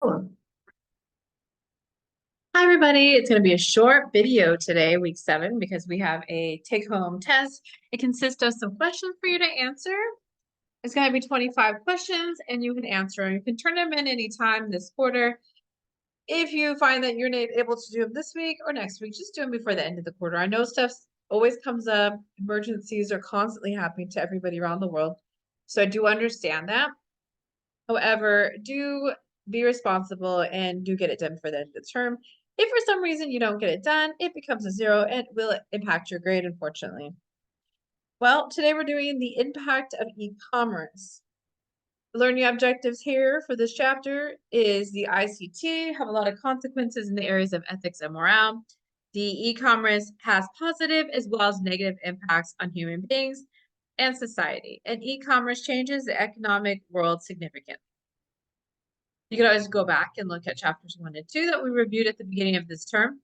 Hi, everybody. It's going to be a short video today, week 7, because we have a take-home test. It consists of some questions for you to answer. It's going to be 25 questions, and you can answer them. You can turn them in anytime this quarter. If you find that you're not able to do them this week or next week, just do them before the end of the quarter. I know stuff always comes up. Emergencies are constantly happening to everybody around the world, so I do understand that. However, do be responsible and do get it done for the end of the term. If for some reason you don't get it done, it becomes a 0 and will impact your grade, unfortunately. Well, today we're doing the impact of e-commerce. The learning objectives here for this chapter is the ICT have a lot of consequences in the areas of ethics and morale. The e-commerce has positive as well as negative impacts on human beings and society, and e-commerce changes the economic world significantly. You can always go back and look at chapters 1 and 2 that we reviewed at the beginning of this term.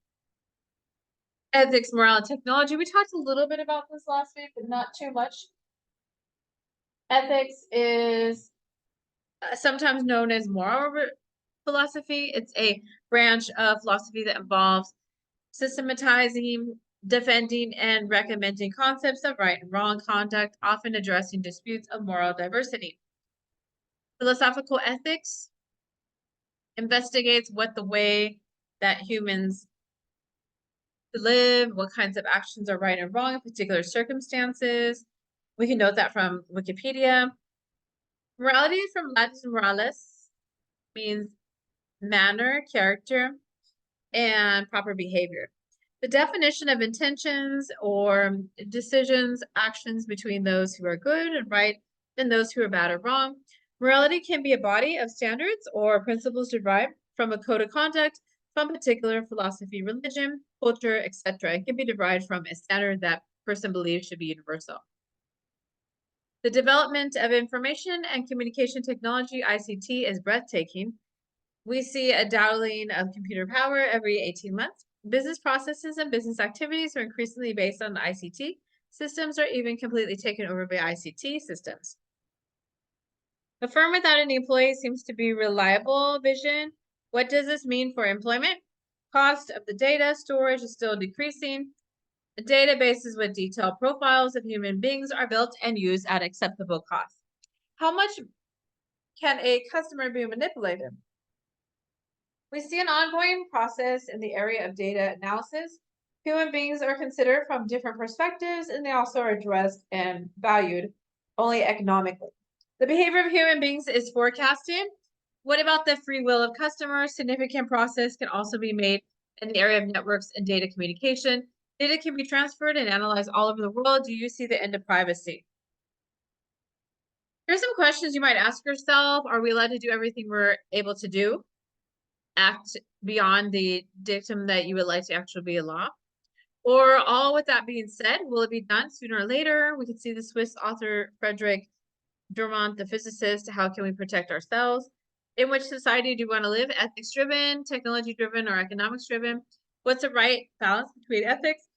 Ethics, morale, and technology. We talked a little bit about this last week, but not too much. Ethics is sometimes known as moral philosophy. It's a branch of philosophy that involves systematizing, defending, and recommending concepts of right and wrong conduct, often addressing disputes of moral diversity. Philosophical ethics investigates what the way that humans live, what kinds of actions are right and wrong in particular circumstances. We can note that from Wikipedia. Morality from Latin moralis means manner, character, and proper behavior. The definition of intentions or decisions, actions between those who are good and right and those who are bad or wrong. Morality can be a body of standards or principles derived from a code of conduct, from particular philosophy, religion, culture, etc. It can be derived from a standard that person believes should be universal. The development of information and communication technology, ICT, is breathtaking. We see a doubling of computer power every 18 months. Business processes and business activities are increasingly based on ICT systems or even completely taken over by ICT systems. A firm without any employees seems to be reliable vision. What does this mean for employment? Cost of the data storage is still decreasing. The databases with detailed profiles of human beings are built and used at acceptable cost. How much can a customer be manipulated? We see an ongoing process in the area of data analysis. Human beings are considered from different perspectives, and they also are addressed and valued only economically. The behavior of human beings is forecasted. What about the free will of customers? Significant process can also be made in the area of networks and data communication. Data can be transferred and analyzed all over the world. Do you see the end of privacy? Here's some questions you might ask yourself. Are we allowed to do everything we're able to do? Act beyond the dictum that you would like to actually be a law? Or all with that being said, will it be done sooner or later? We can see the Swiss author Frederick Durmont, the physicist, how can we protect ourselves? In which society do you want to live? Ethics-driven, technology-driven, or economics-driven? What's the right balance between ethics,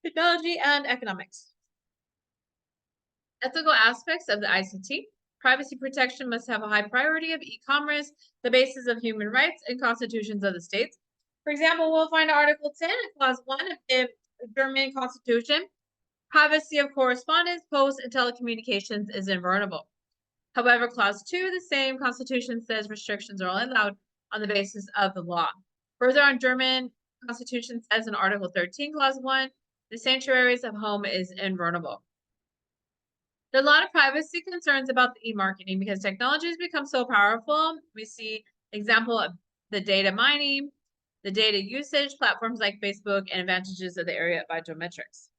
technology, and economics? Ethical aspects of the ICT. Privacy protection must have a high priority of e-commerce, the basis of human rights, and constitutions of the states. For example, we'll find Article 10 and Clause 1 of the German Constitution. Privacy of correspondence, post, and telecommunications is invulnerable. However, Clause 2, the same Constitution says restrictions are only allowed on the basis of the law. Further on, German Constitution says in Article 13, Clause 1, the sanctuaries of home is invulnerable. There are a lot of privacy concerns about the e-marketing because technology has become so powerful. We see example of the data mining, the data usage, platforms like Facebook, and advantages of the area of biometrics.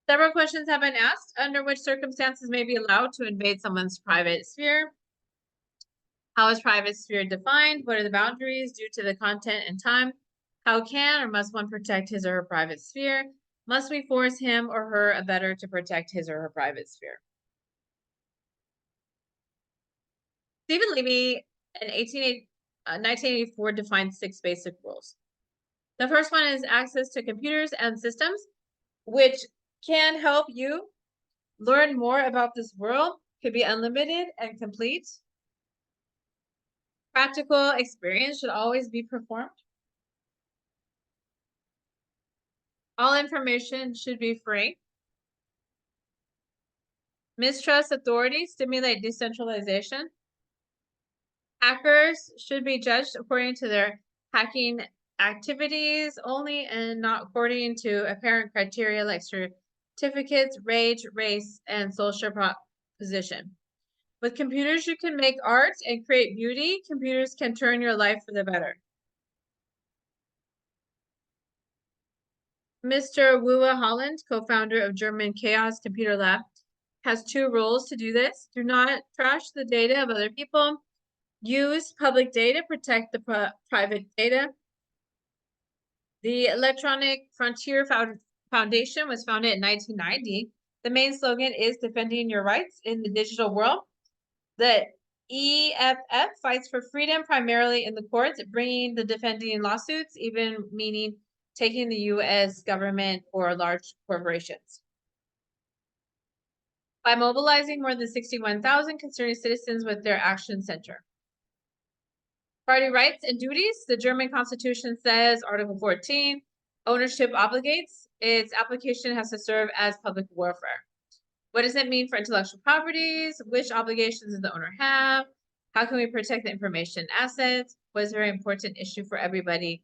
Several questions have been asked. Under which circumstances may be allowed to invade someone's private sphere? How is private sphere defined? What are the boundaries due to the content and time? How can or must one protect his or her private sphere? Must we force him or her a better to protect his or her private sphere? Stephen Levy in 1984 defined 6 basic rules. The first one is access to computers and systems, which can help you learn more about this world, could be unlimited and complete. Practical experience should always be performed. All information should be free. Mistrust authority stimulate decentralization. Hackers should be judged according to their hacking activities only and not according to apparent criteria like certificates, rage, race, and social position. With computers, you can make art and create beauty. Computers can turn your life for the better. Mr. Wuwa Holland, co-founder of German Chaos Computer Lab, has 2 rules to do this. Do not trash the data of other people. Use public data, protect the private data. The Electronic Frontier Foundation was founded in 1990. The main slogan is defending your rights in the digital world. The EFF fights for freedom primarily in the courts, bringing the defending lawsuits, even meaning taking the U.S. government or large corporations. By mobilizing more than 61,000 concerned citizens with their action center. Party rights and duties. The German Constitution says, Article 14, ownership obligates. Its application has to serve as public welfare. What does it mean for intellectual properties? Which obligations does the owner have? How can we protect the information assets? Was a very important issue for everybody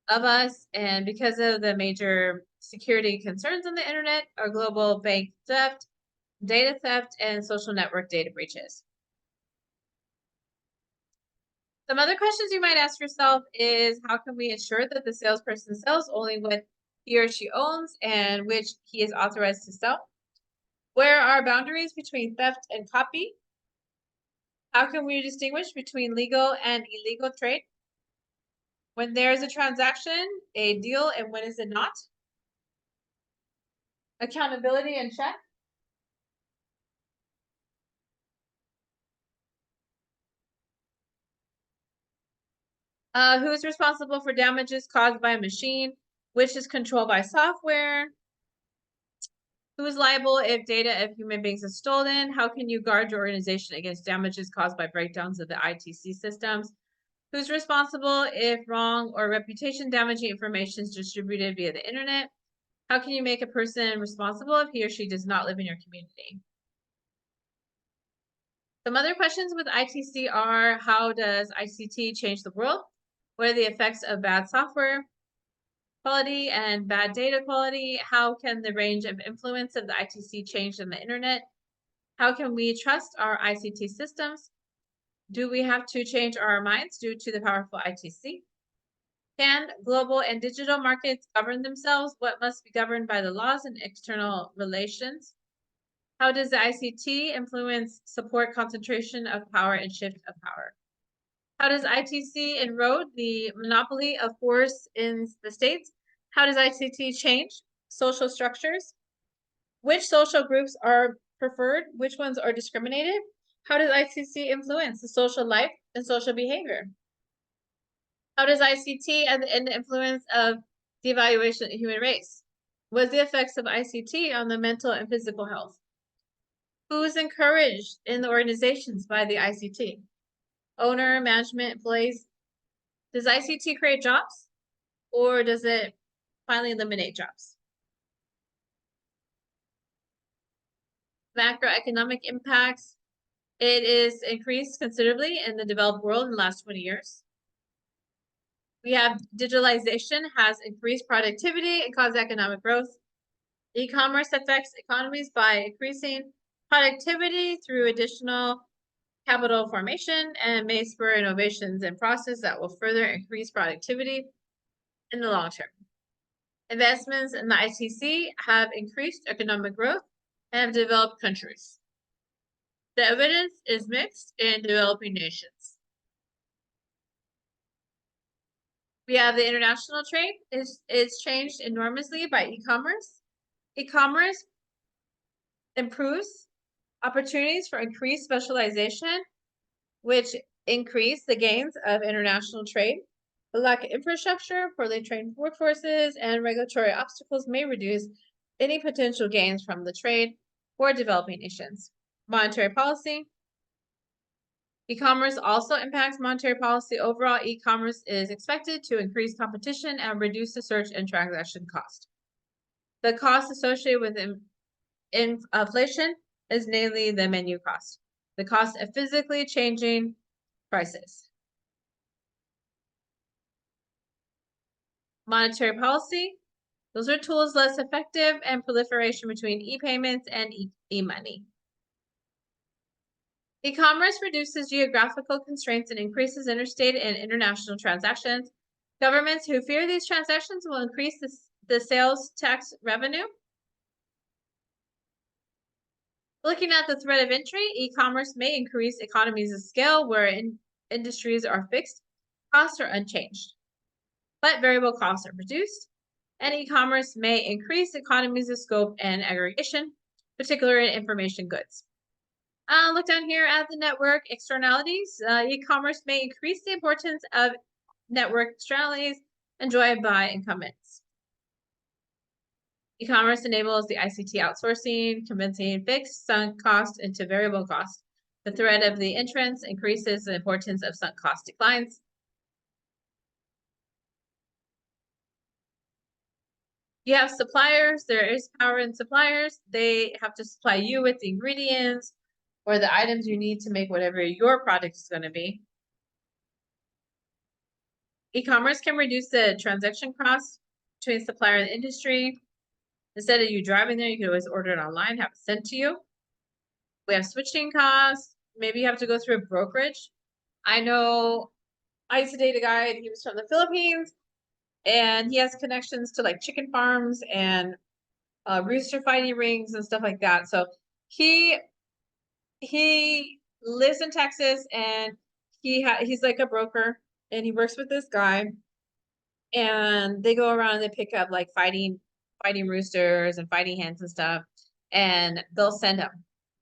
of us. And because of the major security concerns on the internet, are global bank theft, data theft, and social network data breaches. Some other questions you might ask yourself is, how can we ensure that the salesperson sells only what he or she owns and which he is authorized to sell? Where are boundaries between theft and copy? How can we distinguish between legal and illegal trade? When there's a transaction, a deal, and when is it not? Accountability and check. Who is responsible for damages caused by a machine? Which is controlled by software? Who is liable if data of human beings is stolen? How can you guard your organization against damages caused by breakdowns of the ITC systems? Who's responsible if wrong or reputation damaging information is distributed via the internet? How can you make a person responsible if he or she does not live in your community? Some other questions with ITC are, how does ICT change the world? What are the effects of bad software quality and bad data quality? How can the range of influence of the ITC change in the internet? How can we trust our ICT systems? Do we have to change our minds due to the powerful ITC? Can global and digital markets govern themselves? What must be governed by the laws and external relations? How does the ICT influence support concentration of power and shift of power? How does ITC erode the monopoly of force in the states? How does ICT change social structures? Which social groups are preferred? Which ones are discriminated? How does ICC influence the social life and social behavior? How does ICT and the influence of the evaluation of the human race? What are the effects of ICT on the mental and physical health? Who is encouraged in the organizations by the ICT? Owner, management, employees. Does ICT create jobs or does it finally eliminate jobs? Macroeconomic impacts. It is increased considerably in the developed world in the last 20 years. We have digitalization has increased productivity and caused economic growth. E-commerce affects economies by increasing productivity through additional capital formation and may spur innovations and processes that will further increase productivity in the long term. Investments in the ITC have increased economic growth and have developed countries. The evidence is mixed in developing nations. We have the international trade is changed enormously by e-commerce. E-commerce improves opportunities for increased specialization, which increase the gains of international trade. The lack of infrastructure, poorly trained workforces, and regulatory obstacles may reduce any potential gains from the trade for developing nations. Monetary policy. E-commerce also impacts monetary policy. Overall, e-commerce is expected to increase competition and reduce the search and transaction cost. The cost associated with inflation is namely the menu cost, the cost of physically changing prices. Monetary policy, those are tools less effective and proliferation between e-payments and e-money. E-commerce reduces geographical constraints and increases interstate and international transactions. Governments who fear these transactions will increase the sales tax revenue. Looking at the threat of entry, e-commerce may increase economies of scale where industries are fixed, costs are unchanged, but variable costs are reduced, and e-commerce may increase economies of scope and aggregation, particularly in information goods. Look down here at the network externalities. E-commerce may increase the importance of network externalities enjoyed by incumbents. E-commerce enables the ICT outsourcing, converting fixed sunk cost into variable cost. The threat of the entrance increases the importance of sunk cost declines. You have suppliers. There is power in suppliers. They have to supply you with the ingredients or the items you need to make whatever your product is going to be. E-commerce can reduce the transaction costs between supplier and industry. Instead of you driving there, you can always order it online, have it sent to you. We have switching costs. Maybe you have to go through a brokerage. I know I used to date a guy, and he was from the Philippines, and he has connections to like chicken farms and rooster fighting rings and stuff like that. So he lives in Texas, and he's like a broker, and he works with this guy, and they go around and they pick up like fighting roosters and fighting hens and stuff, and they'll send them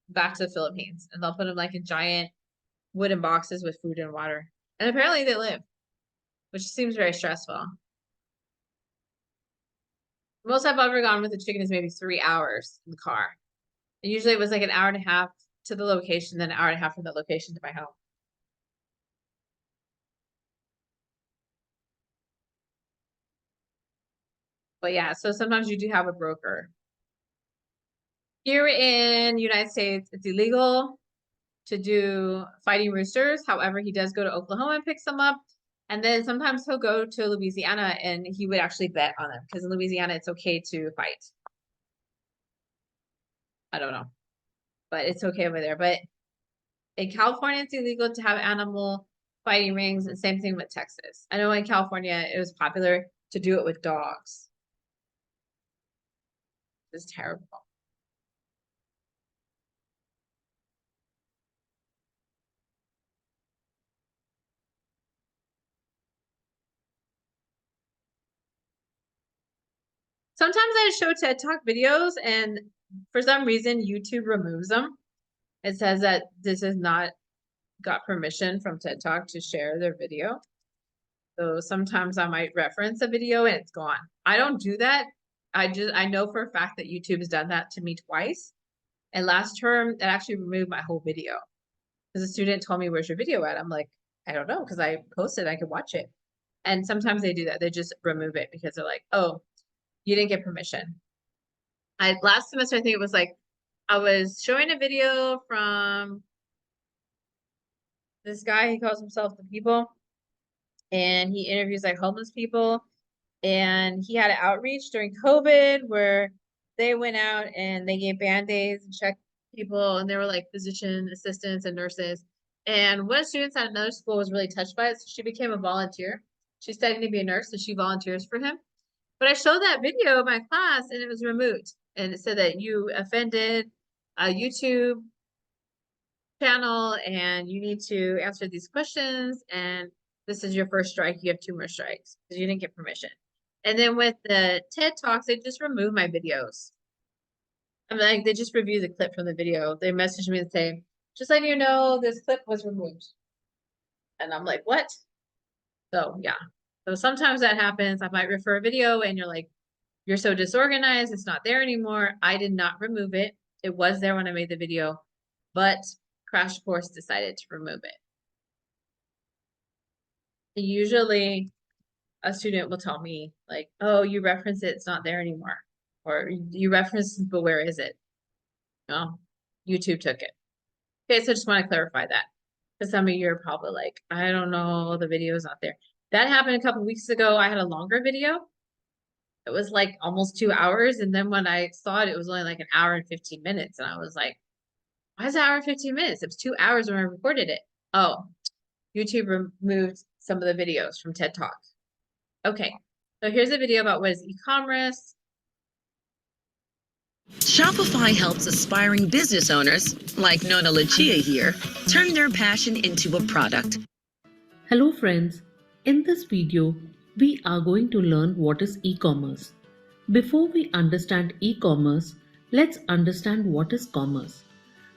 back to the Philippines, and they'll put them like in giant wooden boxes with food and water. And apparently they live, which seems very stressful. Most I've ever gone with the chicken is maybe 3 hours in the car. And usually it was like an hour and a half to the location, then an hour and a half from the location to my home. But yeah, so sometimes you do have a broker. Here in the United States, it's illegal to do fighting roosters. However, he does go to Oklahoma and picks them up. And then sometimes he'll go to Louisiana and he would actually bet on them because in Louisiana, it's okay to fight. I don't know, but it's okay over there. But in California, it's illegal to have animal fighting rings, and same thing with Texas. I know in California, it was popular to do it with dogs. It's terrible. Sometimes I show TED Talk videos, and for some reason, YouTube removes them. It says that this has not got permission from TED Talk to share their video. So sometimes I might reference a video and it's gone. I don't do that. I know for a fact that YouTube has done that to me twice. And last term, it actually removed my whole video. Because a student told me, "Where's your video at?" I'm like, "I don't know," because I posted, I could watch it. And sometimes they do that. They just remove it because they're like, "Oh, you didn't get permission." Last semester, I think it was like, I was showing a video from this guy, he calls himself The People, and he interviews like homeless people. And he had an outreach during COVID where they went out and they gave Band-Aids and checked people, and they were like physician assistants and nurses. And one of the students at another school was really touched by it, so she became a volunteer. She's studying to be a nurse, so she volunteers for him. But I showed that video in my class, and it was removed. And it said that you offended a YouTube channel, and you need to answer these questions, and this is your first strike. You have 2 more strikes because you didn't get permission. And then with the TED Talks, they just remove my videos. I mean, like, they just review the clip from the video. They message me and say, "Just letting you know, this clip was removed." And I'm like, "What?" So yeah. So sometimes that happens. I might refer a video and you're like, "You're so disorganized, it's not there anymore." I did not remove it. It was there when I made the video, but Crash Course decided to remove it. Usually a student will tell me like, oh, you reference it, it's not there anymore. Or you reference, but where is it? Oh, YouTube took it. Okay, so I just want to clarify that. Because some of you are probably like, I don't know, the video is not there. That happened a couple weeks ago. I had a longer video. It was like almost 2 hours. And then when I saw it, it was only like an hour and 15 minutes. And I was like, why is it an hour and 15 minutes? It was 2 hours when I recorded it. Oh, YouTube removed some of the videos from TED Talk. Okay, so here's a video about what is e-commerce. Shopify helps aspiring business owners, like Nona Lucia here, turn their passion into a product. Hello friends, in this video, we are going to learn what is e-commerce. Before we understand e-commerce, let's understand what is commerce.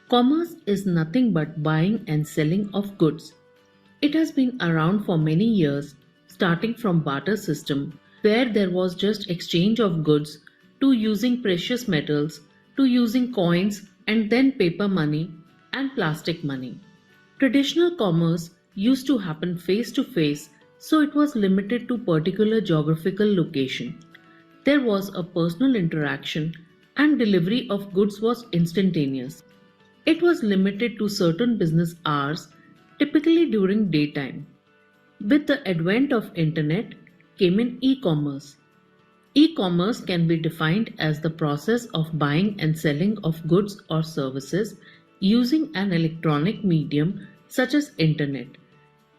Commerce is nothing but buying and selling of goods. It has been around for many years, starting from barter system, where there was just exchange of goods, to using precious metals, to using coins and then paper money and plastic money. Traditional commerce used to happen face to face, so it was limited to particular geographical location. There was a personal interaction and delivery of goods was instantaneous. It was limited to certain business hours, typically during daytime. With the advent of internet came in e-commerce. E-commerce can be defined as the process of buying and selling of goods or services using an electronic medium such as internet.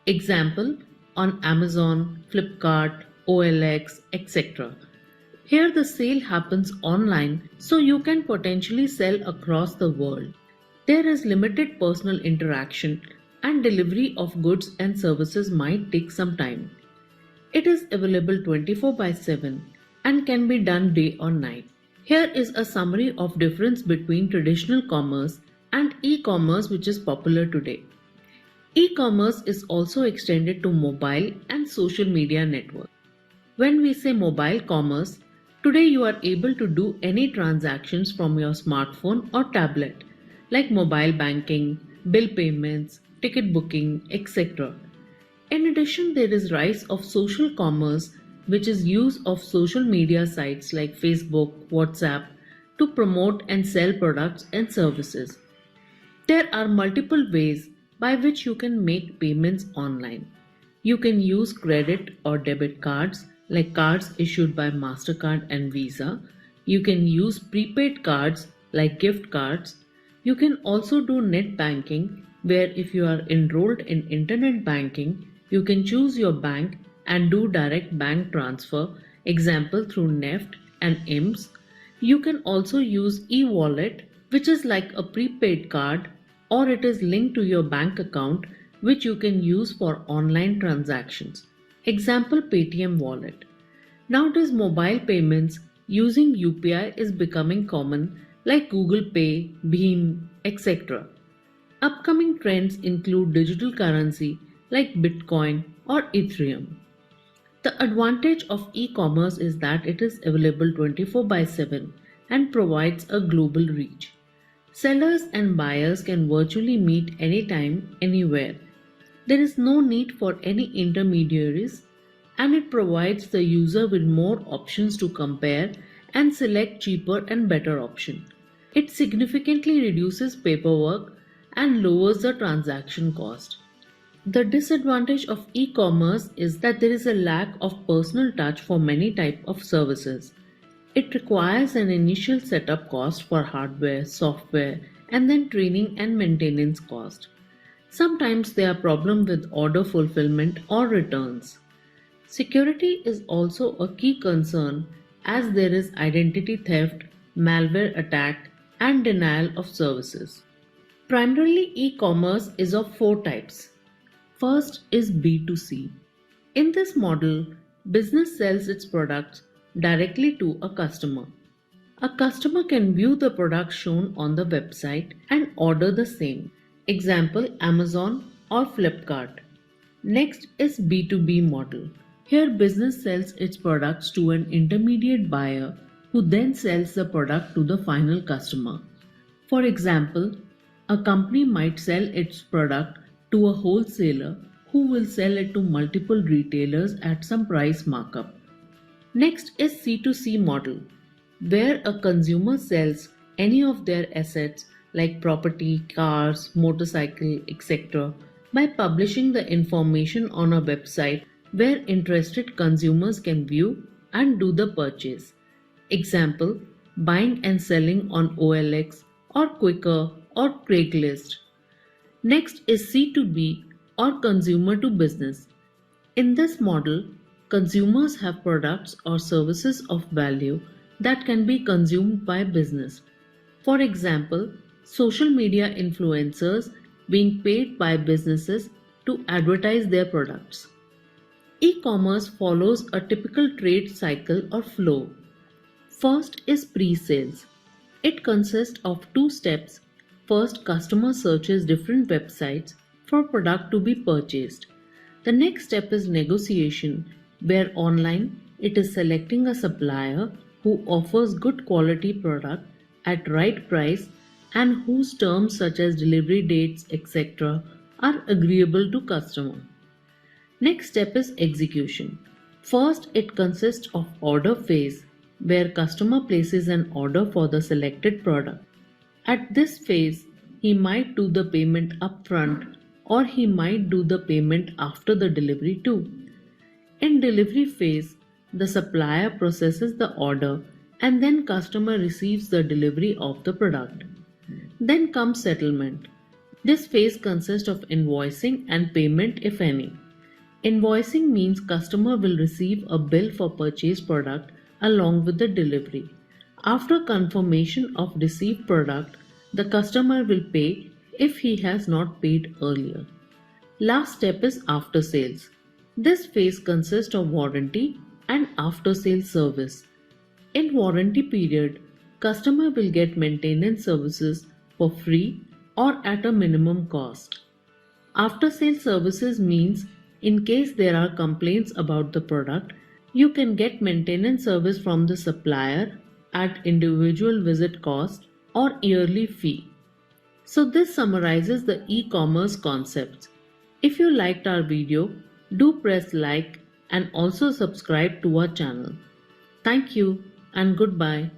Example on Amazon, Flipkart, OLX, etc. Here the sale happens online, so you can potentially sell across the world. There is limited personal interaction and delivery of goods and services might take some time. It is available 24/7 and can be done day or night. Here is a summary of difference between traditional commerce and e-commerce which is popular today. E-commerce is also extended to mobile and social media networks. When we say mobile commerce, today you are able to do any transactions from your smartphone or tablet, like mobile banking, bill payments, ticket booking, etc. In addition, there is rise of social commerce, which is use of social media sites like Facebook, WhatsApp to promote and sell products and services. There are multiple ways by which you can make payments online. You can use credit or debit cards like cards issued by MasterCard and Visa. You can use prepaid cards like gift cards. You can also do net banking where if you are enrolled in internet banking, you can choose your bank and do direct bank transfer, example through NEFT and IMS. You can also use e-wallet, which is like a prepaid card, or it is linked to your bank account, which you can use for online transactions. Example Paytm wallet. Nowadays mobile payments using UPI is becoming common like Google Pay, Bheem, etc. Upcoming trends include digital currency like Bitcoin or Ethereum. The advantage of e-commerce is that it is available 24/7 and provides a global reach. Sellers and buyers can virtually meet anytime, anywhere. There is no need for any intermediaries and it provides the user with more options to compare and select cheaper and better option. It significantly reduces paperwork and lowers the transaction cost. The disadvantage of e-commerce is that there is a lack of personal touch for many types of services. It requires an initial setup cost for hardware, software, and then training and maintenance cost. Sometimes there are problems with order fulfillment or returns. Security is also a key concern as there is identity theft, malware attack, and denial of services. Primarily, e-commerce is of four types. First is B2C. In this model, business sells its products directly to a customer. A customer can view the product shown on the website and order the same. Example Amazon or Flipkart. Next is B2B model. Here business sells its products to an intermediate buyer who then sells the product to the final customer. For example, a company might sell its product to a wholesaler who who will sell it to multiple retailers at some price markup. Next is C2C model, where a consumer sells any of their assets like property, cars, motorcycle, etc. by publishing the information on a website where interested consumers can view and do the purchase. Example, buying and selling on OLX or Quicker or Craigslist. Next is C2B or consumer to business. In this model, consumers have products or services of value that can be consumed by business. For example, social media influencers being paid by businesses to advertise their products. E-commerce follows a typical trade cycle or flow. First is pre-sales. It consists of two steps. First, customer searches different websites for product to be purchased. The next step is negotiation, where online it is selecting a supplier who offers good quality product at right price and whose terms such as delivery dates etc. are agreeable to customer. Next step is execution. First, it consists of order phase, where customer places an order for the selected product. At this phase, he might do the payment upfront or he might do the payment after the delivery too. In delivery phase, the supplier processes the order and then customer receives the delivery of the product. Then comes settlement. This phase consists of invoicing and payment if any. Invoicing means customer will receive a bill for purchased product along with the delivery. After confirmation of received product, the customer will pay if he has not paid earlier. Last step is after sales. This phase consists of warranty and after sales service. In warranty period, customer will get maintenance services for free or at a minimum cost. After sales services means in case there are complaints about the product, you can get maintenance service from the supplier at individual visit cost or yearly fee. So this summarizes the e-commerce concepts. If you liked our video, do press like and also subscribe to our channel. Thank you and goodbye.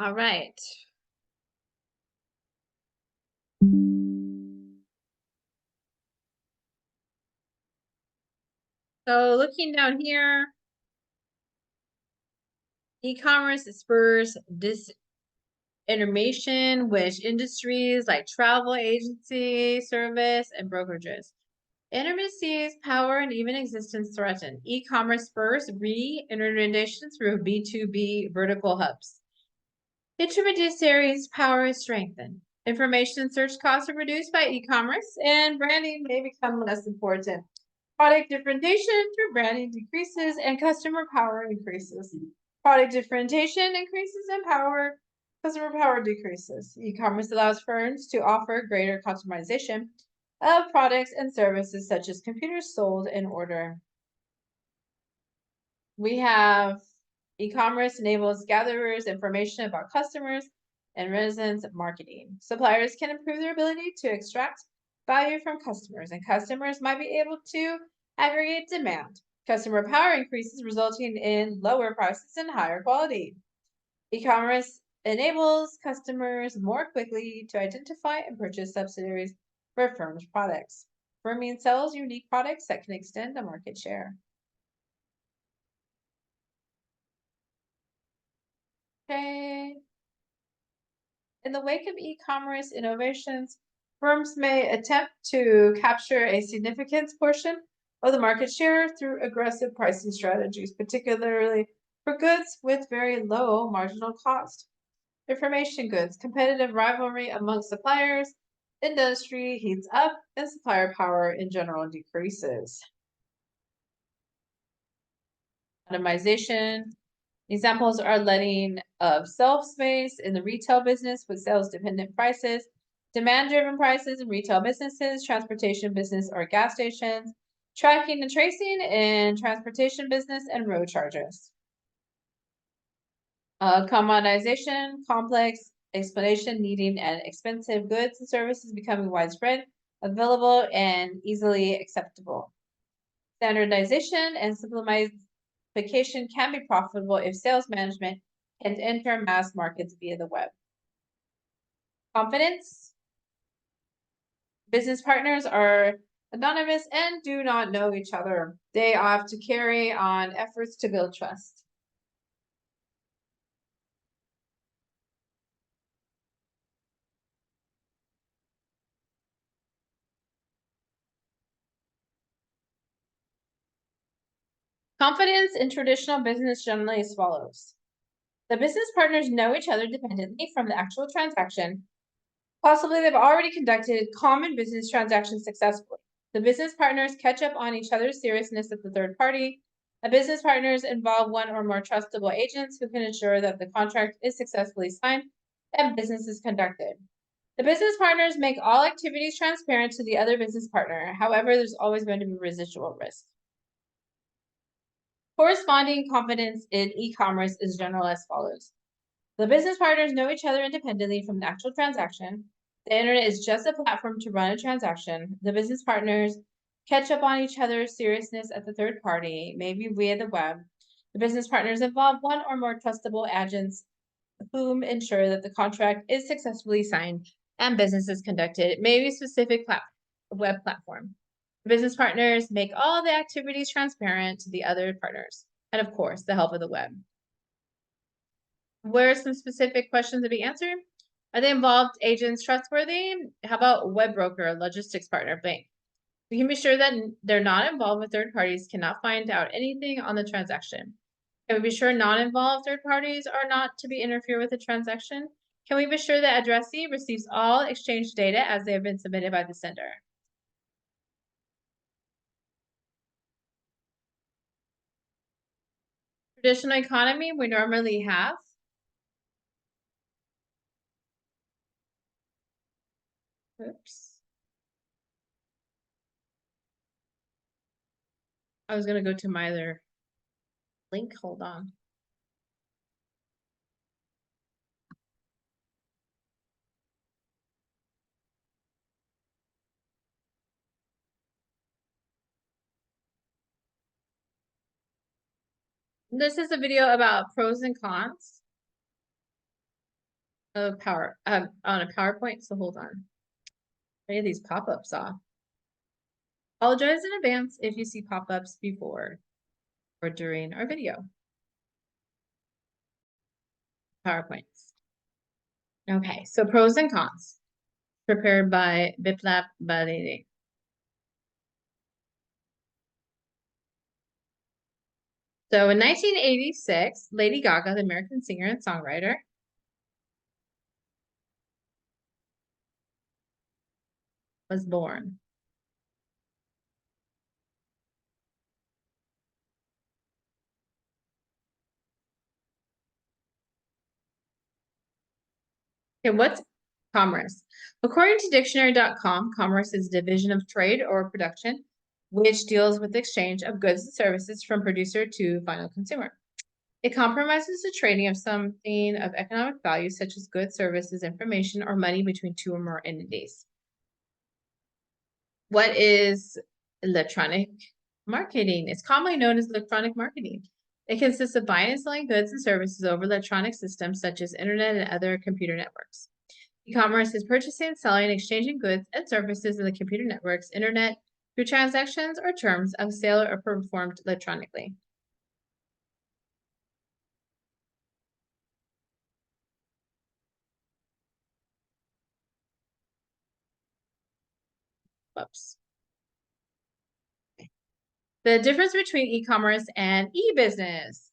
All right. So looking down here, e-commerce spurs disintermediation with industries like travel agency, service, and brokerages. Intermediaries' power and even existence threatened. E-commerce spurs re-intermediation through B2B vertical hubs. Intermediaries' power is strengthened. Information search costs are reduced by e-commerce, and branding may become less important. Product differentiation through branding decreases, and customer power increases. Product differentiation increases and customer power decreases. E-commerce allows firms to offer greater customization of products and services such as computers sold in order. We have e-commerce enables gatherers information about customers and residents marketing. Suppliers can improve their ability to extract value from customers, and customers might be able to aggregate demand. Customer power increases, resulting in lower prices and higher quality. E-commerce enables customers more quickly to identify and purchase subsidiaries for a firm's products. Firming sells unique products that can extend a market share. Okay. In the wake of e-commerce innovations, firms may attempt to capture a significant portion of the market share through aggressive pricing strategies, particularly for goods with very low marginal cost. Information goods, competitive rivalry among suppliers, industry heats up and supplier power in general decreases. Automation. Examples are letting of shelf space in the retail business with sales-dependent prices, demand-driven prices in retail businesses, transportation business or gas stations, tracking and tracing in transportation business, and road charges. Commoditization, complex explanation needing and expensive goods and services becoming widespread, available, and easily acceptable. Standardization and simplification can be profitable if sales management can enter mass markets via the web. Confidence. Business partners are anonymous and do not know each other. They have to carry on efforts to build trust. Confidence in traditional business generally as follows. The business partners know each other dependently from the actual transaction. Possibly they've already conducted common business transactions successfully. The business partners catch up on each other's seriousness at the third party. The business partners involve one or more trustable agents who can ensure that the contract is successfully signed and business is conducted. The business partners make all activities transparent to the other business partner. However, there's always going to be residual risk. Corresponding confidence in e-commerce is general as follows. The business partners know each other independently from the actual transaction. The internet is just a platform to run a transaction. The business partners catch up on each other's seriousness at the third party, maybe via the web. The business partners involve one or more trustable agents whom ensure that the contract is successfully signed and business is conducted, maybe specific web platform. The business partners make all the activities transparent to the other partners, and of course, the help of the web. Where are some specific questions to be answered? Are the involved agents trustworthy? How about web broker, logistics partner, bank? We can be sure that they're not involved with third parties, cannot find out anything on the transaction. Can we be sure non-involved third parties are not to be interfered with the transaction? Can we be sure that addressee receives all exchange data as they have been submitted by the sender? Traditional economy, we normally have oops. I was gonna go to my other link, hold on. This is a video about pros and cons of on a PowerPoint, so hold on. Get these pop-ups off. Apologize in advance if you see pop-ups before or during our video. PowerPoints. Okay, so pros and cons. Prepared by Biplab Balede. So in 1986, Lady Gaga, the American singer and songwriter, was born. Okay, what's commerce? According to dictionary.com, commerce is a division of trade or production, which deals with the exchange of goods and services from producer to final consumer. It compromises the trading of something of economic value, such as goods, services, information, or money between two or more entities. What is electronic marketing? It's commonly known as electronic marketing. It consists of buying and selling goods and services over electronic systems such as internet and other computer networks. E-commerce is purchasing, selling, and exchanging goods and services in the computer networks, internet, through transactions or terms of sale or performed electronically. Whoops. The difference between e-commerce and e-business.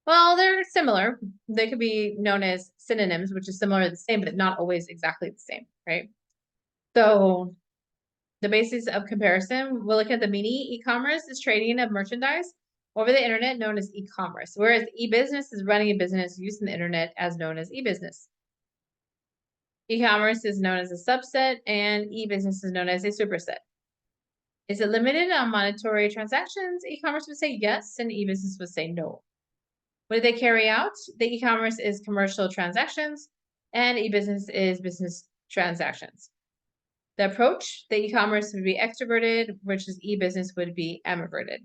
Well, they're similar. They could be known as synonyms, which is similar to the same, but not always exactly the same, right? So the basis of comparison, we'll look at the mini e-commerce is trading of merchandise over the internet known as e-commerce, whereas e-business is running a business using the internet as known as e-business. E-commerce is known as a subset and e-business is known as a superset. Is it limited on monetary transactions? E-commerce would say yes, and e-business would say no. What do they carry out? The e-commerce is commercial transactions, and e-business is business transactions. The approach, the e-commerce would be extroverted, versus e-business would be ambiverted.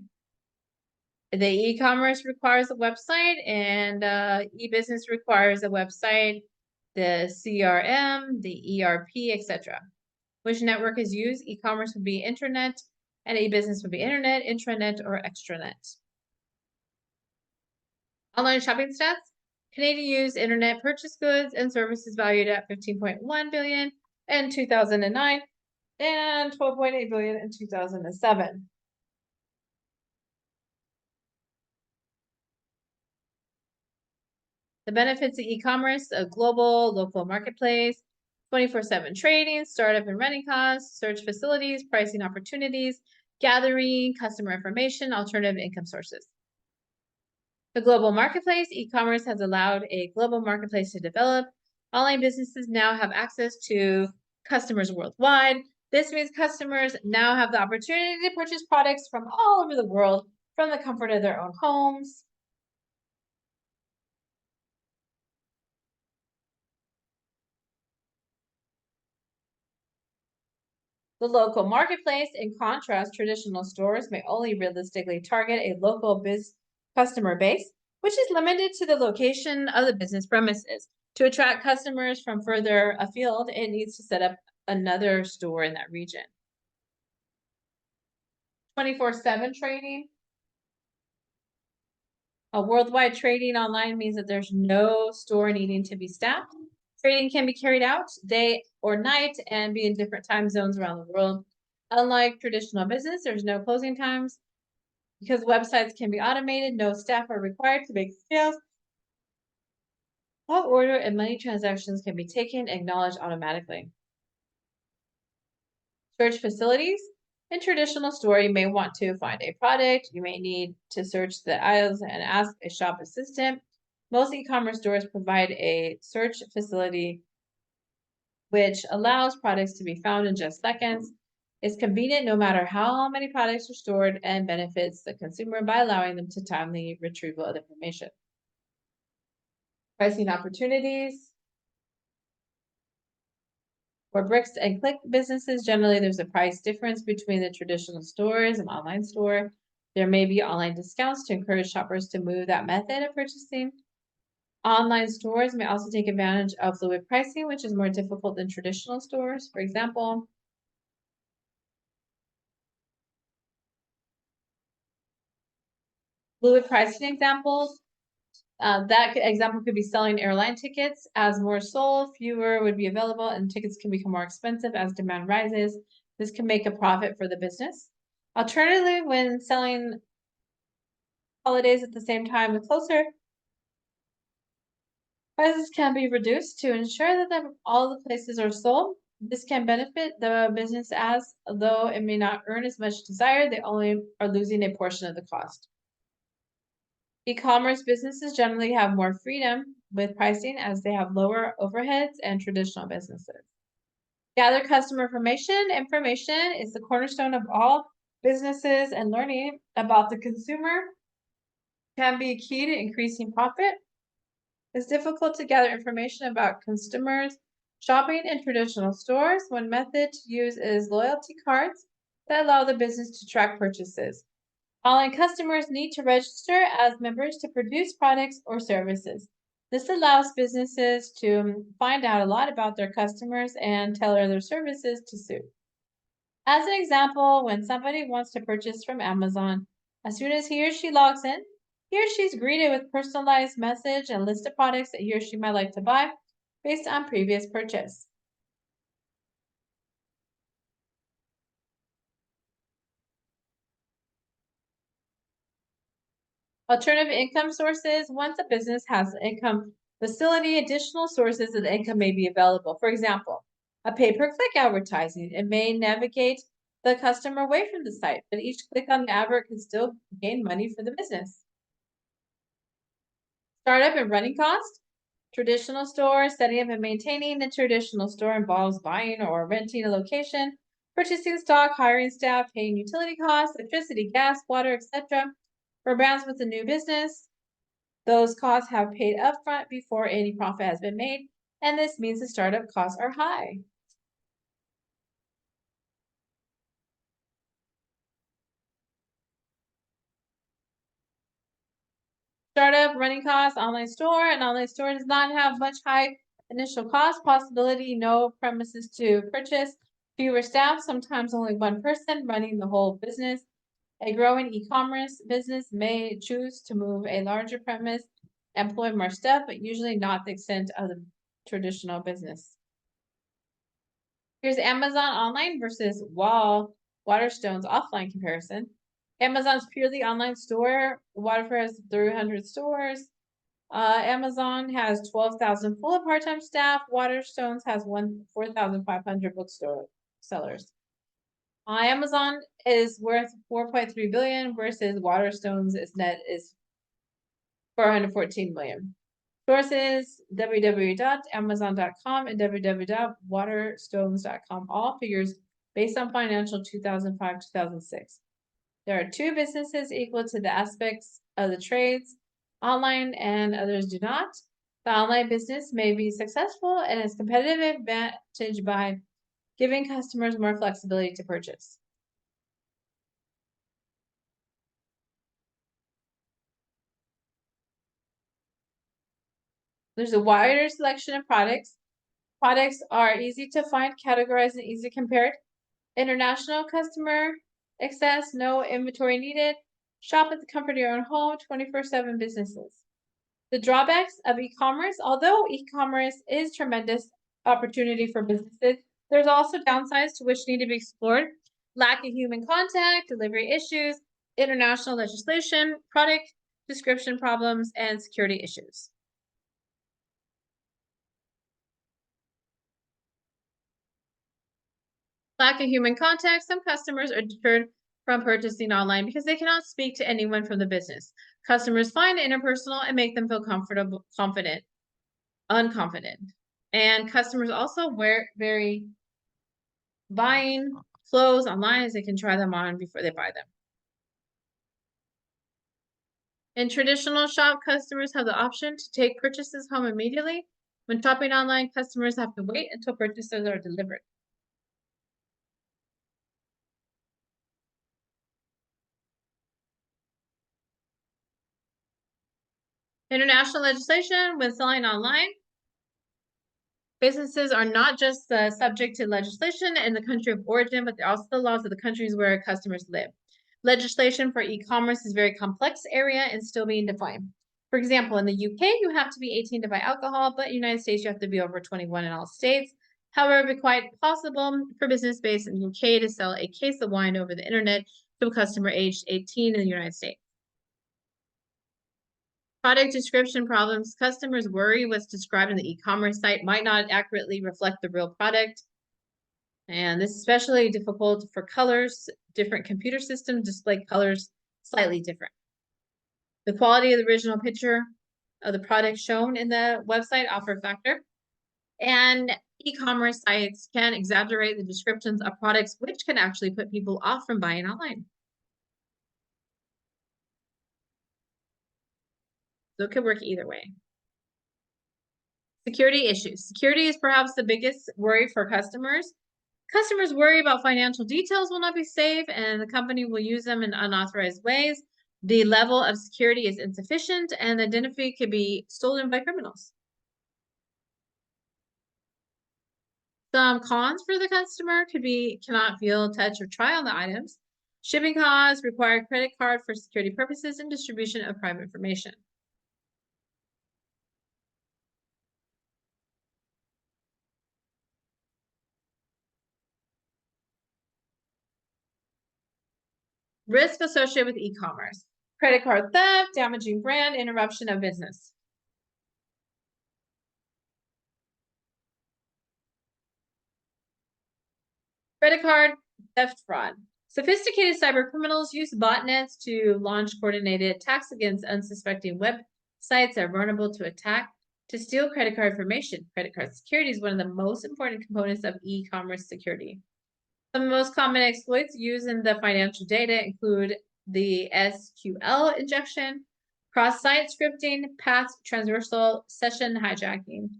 The e-commerce requires a website, and e-business requires a website, the CRM, the ERP, etc. Which network is used? E-commerce would be internet, and e-business would be internet, intranet, or extranet. Online shopping stats. Canadian used internet purchase goods and services valued at 15.1 billion in 2009 and 12.8 billion in 2007. The benefits of e-commerce: a global, local marketplace, 24/7 trading, startup and running costs, search facilities, pricing opportunities, gathering customer information, alternative income sources. The global marketplace, e-commerce has allowed a global marketplace to develop. Online businesses now have access to customers worldwide. This means customers now have the opportunity to purchase products from all over the world from the comfort of their own homes. The local marketplace, in contrast, traditional stores may only realistically target a local customer base, which is limited to the location of the business premises. To attract customers from further afield, it needs to set up another store in that region. 24/7 trading. A worldwide trading online means that there's no store needing to be staffed. Trading can be carried out day or night and be in different time zones around the world. Unlike traditional business, there's no closing times. Because websites can be automated, no staff are required to make sales. All order and money transactions can be taken and acknowledged automatically. Search facilities. In traditional store, you may want to find a product. You may need to search the aisles and ask a shop assistant. Most e-commerce stores provide a search facility which allows products to be found in just seconds. It's convenient no matter how many products are stored and benefits the consumer by allowing them to timely retrieval of information. Pricing opportunities. For bricks and click businesses, generally there's a price difference between the traditional stores and online store. There may be online discounts to encourage shoppers to move that method of purchasing. Online stores may also take advantage of fluid pricing, which is more difficult than traditional stores. For example, fluid pricing examples. That example could be selling airline tickets. As more sold, fewer would be available, and tickets can become more expensive as demand rises. This can make a profit for the business. Alternatively, when selling holidays at the same time with closer, prices can be reduced to ensure that all the places are sold. This can benefit the business as, though it may not earn as much desired, they only are losing a portion of the cost. E-commerce businesses generally have more freedom with pricing as they have lower overheads and traditional businesses. Gather customer information. Information is the cornerstone of all businesses, and learning about the consumer can be key to increasing profit. It's difficult to gather information about customers shopping in traditional stores. One method to use is loyalty cards that allow the business to track purchases. Online customers need to register as members to produce products or services. This allows businesses to find out a lot about their customers and tailor their services to suit. As an example, when somebody wants to purchase from Amazon, as soon as he or she logs in, he or she is greeted with personalized message and list of products that he or she might like to buy based on previous purchase. Alternative income sources. Once a business has an income facility, additional sources of income may be available. For example, A pay-per-click advertising. It may navigate the customer away from the site, but each click on the advert can still gain money for the business. Startup and running cost. Traditional store, setting up and maintaining a traditional store involves buying or renting a location, purchasing stock, hiring staff, paying utility costs, electricity, gas, water, etc. For brands with a new business, those costs have paid upfront before any profit has been made, and this means the startup costs are high. Startup, running costs, online store. An online store does not have much high initial cost, possibility, no premises to purchase, fewer staff, sometimes only one person running the whole business. A growing e-commerce business may choose to move a larger premise, employ more staff, but usually not the extent of the traditional business. Here's Amazon online versus Waterstone's offline comparison. Amazon's purely online store. Waterford has 300 stores. Amazon has 12,000 full and part-time staff. Waterstones has 4,500 bookstore sellers. Amazon is worth 4.3 billion versus Waterstones is net is 414 million. Sources www.amazon.com and www.waterstones.com. All figures based on financial 2005-2006. There are two businesses equal to the aspects of the trades, online and others do not. The online business may be successful and has competitive advantage by giving customers more flexibility to purchase. There's a wider selection of products. Products are easy to find, categorized, and easy compared. International customer access, no inventory needed. Shop at the comfort of your own home, 24/7 businesses. The drawbacks of e-commerce. Although e-commerce is tremendous opportunity for businesses, there's also downsides to which need to be explored. Lack of human contact, delivery issues, international legislation, product description problems, and security issues. Lack of human contact. Some customers are deterred from purchasing online because they cannot speak to anyone from the business. Customers find it interpersonal and make them feel unconfident. And customers also vary buying clothes online as they can try them on before they buy them. In traditional shop, customers have the option to take purchases home immediately. When shopping online, customers have to wait until purchases are delivered. International legislation when selling online. Businesses are not just subject to legislation in the country of origin, but they're also the laws of the countries where customers live. Legislation for e-commerce is a very complex area and still being defined. For example, in the UK, you have to be 18 to buy alcohol, but in the United States, you have to be over 21 in all states. However, it's quite possible for business based in the UK to sell a case of wine over the internet to a customer aged 18 in the United States. Product description problems. Customers worry what's described in the e-commerce site might not accurately reflect the real product. And this is especially difficult for colors. Different computer systems display colors slightly different. The quality of the original picture of the product shown in the website offer factor. And e-commerce sites can exaggerate the descriptions of products, which can actually put people off from buying online. So it could work either way. Security issues. Security is perhaps the biggest worry for customers. Customers worry about financial details will not be safe and the company will use them in unauthorized ways. The level of security is insufficient and the identity could be stolen by criminals. Some cons for the customer could be cannot feel, touch, or try on the items. Shipping costs, require credit card for security purposes, and distribution of private information. Risk associated with e-commerce. Credit card theft, damaging brand, interruption of business. Credit card theft fraud. Sophisticated cyber criminals use botnets to launch coordinated attacks against unsuspecting websites that are vulnerable to attack to steal credit card information. Credit card security is one of the most important components of e-commerce security. Some of the most common exploits used in the financial data include the SQL injection, cross-site scripting, path transversal session hijacking,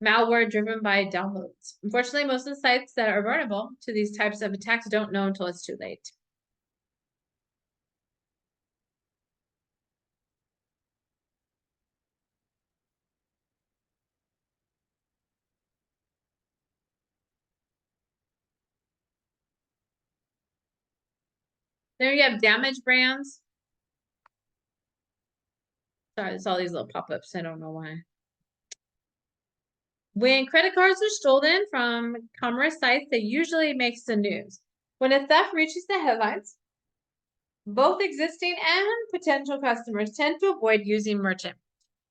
malware driven by downloads. Unfortunately, most of the sites that are vulnerable to these types of attacks don't know until it's too late. There you have damaged brands. Sorry, there's all these little pop-ups. I don't know why. When credit cards are stolen from commerce sites, they usually makes the news. When a theft reaches the headlines, both existing and potential customers tend to avoid using merchant.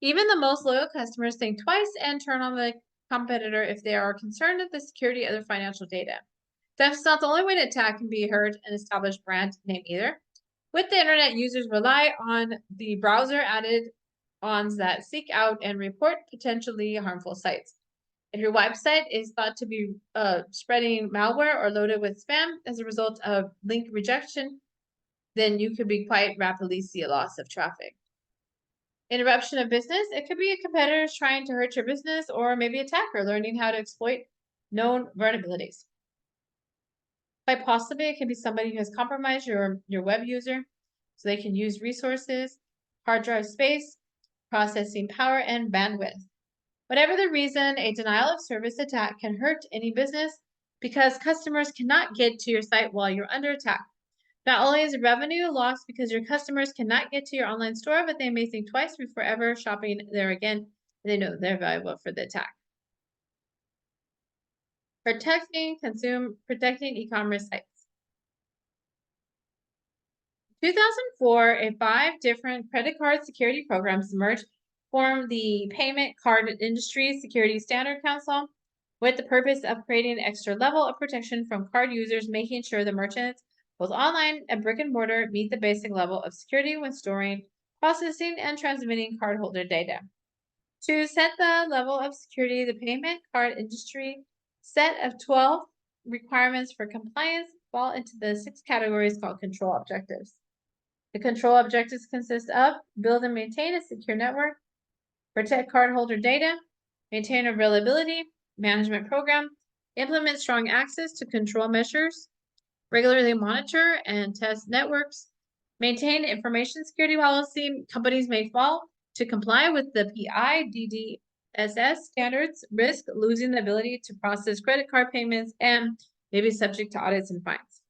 Even the most loyal customers think twice and turn on the competitor if they are concerned with the security of their financial data. Theft is not the only way to attack and be heard an established brand name either. With the internet, users rely on the browser added-ons that seek out and report potentially harmful sites. If your website is thought to be spreading malware or loaded with spam as a result of link rejection, then you could be quite rapidly see a loss of traffic. Interruption of business. It could be a competitor trying to hurt your business or maybe attacker learning how to exploit known vulnerabilities. Quite possibly, it can be somebody who has compromised your web user so they can use resources, hard drive space, processing power, and bandwidth. Whatever the reason, a denial of service attack can hurt any business because customers cannot get to your site while you're under attack. Not only is revenue lost because your customers cannot get to your online store, but they may think twice before ever shopping there again. They know they're valuable for the attack. Protecting e-commerce sites. 2004, 5 different credit card security programs emerged, formed the Payment Card Industry Security Standard Council with the purpose of creating an extra level of protection from card users, making sure the merchants, both online and brick and mortar, meet the basic level of security when storing, processing, and transmitting cardholder data. To set the level of security, the payment card industry set of 12 requirements for compliance fall into the 6 categories called control objectives. The control objectives consist of build and maintain a secure network, protect cardholder data, maintain availability, management program, implement strong access to control measures, regularly monitor and test networks, maintain information security policy. Companies may fall to comply with the PIDDSS standards, risk losing the ability to process credit card payments, and may be subject to audits and fines.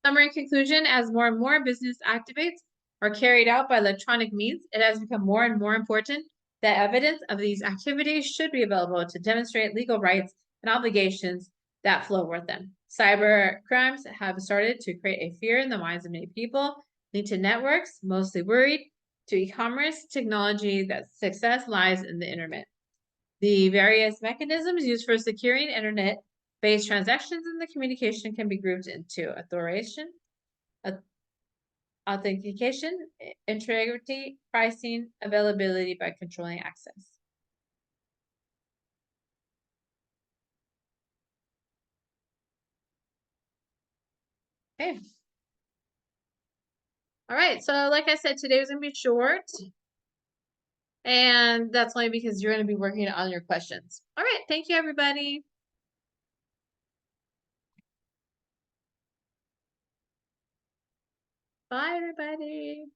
Summary conclusion: as more and more business activates are carried out by electronic means, it has become more and more important that evidence of these activities should be available to demonstrate legal rights and obligations that flow with them. Cyber crimes have started to create a fear in the minds of many people, linked to networks, mostly worried, to e-commerce technology that success lies in the internet. The various mechanisms used for securing internet-based transactions in the communication can be grouped into authentication, integrity, pricing, availability by controlling access. Okay. All right, so like I said, today was gonna be short. And that's only because you're gonna be working on your questions. All right, thank you, everybody. Bye, everybody.